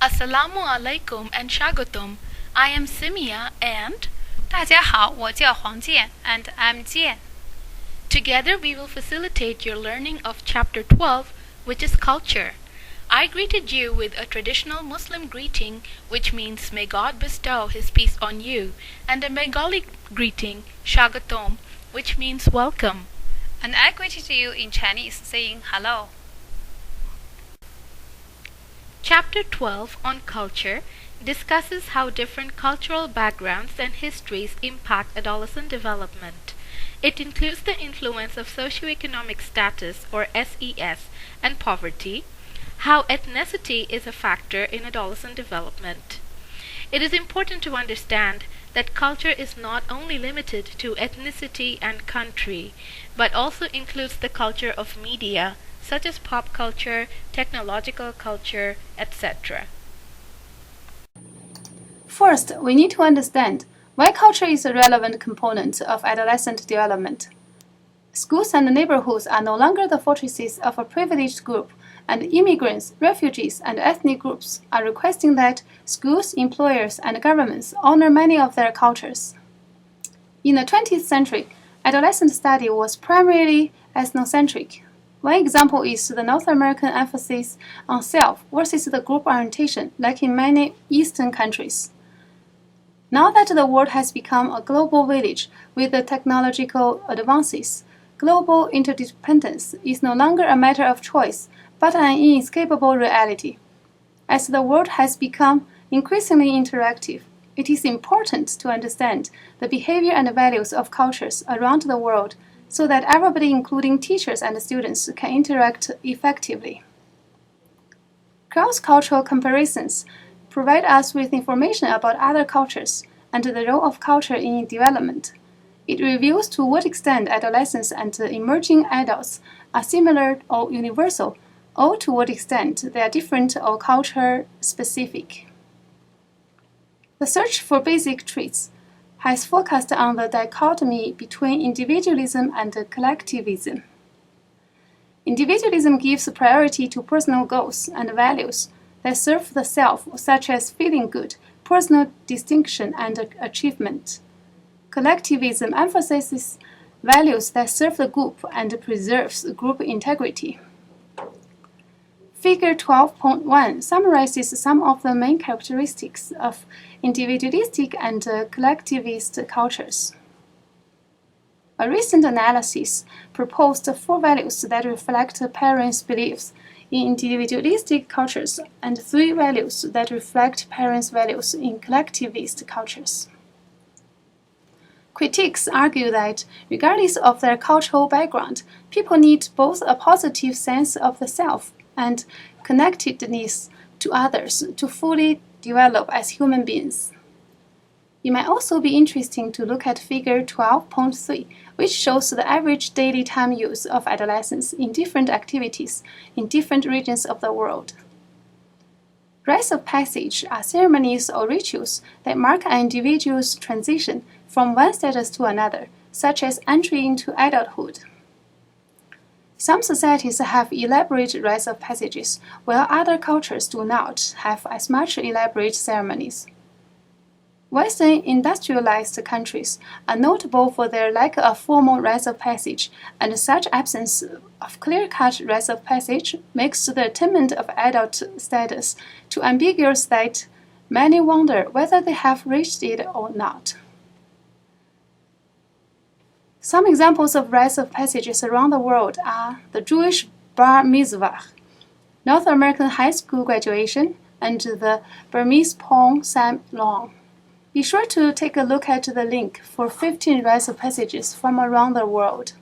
Assalamu alaikum and Shagatum. I am Simia and 大家好，我叫黄健 and I'm 健。 together we will facilitate your learning of chapter 12, which is culture. I greeted you with a traditional Muslim greeting, which means may God bestow his peace on you, and a Bengali greeting, Shagatom, which means welcome. And I greeted you in Chinese saying hello. Chapter 12 on culture discusses how different cultural backgrounds and histories impact adolescent development. It includes the influence of socioeconomic status, or SES, and poverty, how ethnicity is a factor in adolescent development. It is important to understand that culture is not only limited to ethnicity and country, but also includes the culture of media, such as pop culture, technological culture, etc. First, we need to understand why culture is a relevant component of adolescent development. Schools and neighborhoods are no longer the fortresses of a privileged group, and immigrants, refugees, and ethnic groups are requesting that schools, employers, and governments honor many of their cultures. In the 20th century, adolescent study was primarily ethnocentric. One example is the North American emphasis on self versus the group orientation, like in many Eastern countries. Now that the world has become a global village with the technological advances, global interdependence is no longer a matter of choice, but an inescapable reality. As the world has become increasingly interactive, it is important to understand the behavior and values of cultures around the world so that everybody, including teachers and students, can interact effectively. Cross-cultural comparisons provide us with information about other cultures and the role of culture in development. It reveals to what extent adolescents and emerging adults are similar or universal, or to what extent they are different or culture-specific. The search for basic traits has focused on the dichotomy between individualism and collectivism. Individualism gives priority to personal goals and values that serve the self, such as feeling good, personal distinction, and achievement. Collectivism emphasizes values that serve the group and preserves group integrity. Figure 12.1 summarizes some of the main characteristics of individualistic and collectivist cultures. A recent analysis proposed 4 values that reflect parents' beliefs in individualistic cultures and 3 values that reflect parents' values in collectivist cultures. Critics argue that, regardless of their cultural background, people need both a positive sense of the self and connectedness to others to fully develop as human beings. It might also be interesting to look at Figure 12.3, which shows the average daily time use of adolescents in different activities in different regions of the world. Rites of passage are ceremonies or rituals that mark an individual's transition from one status to another, such as entry into adulthood. Some societies have elaborate rites of passages, while other cultures do not have as much elaborate ceremonies. Western industrialized countries are notable for their lack of formal rites of passage, and such absence of clear-cut rites of passage makes the attainment of adult status too ambiguous that many wonder whether they have reached it or not. Some examples of rites of passages around the world are the Jewish bar mitzvah, North American high school graduation, and the Burmese pong sam-long. Be sure to take a look at the link for 15 rites of passages from around the world.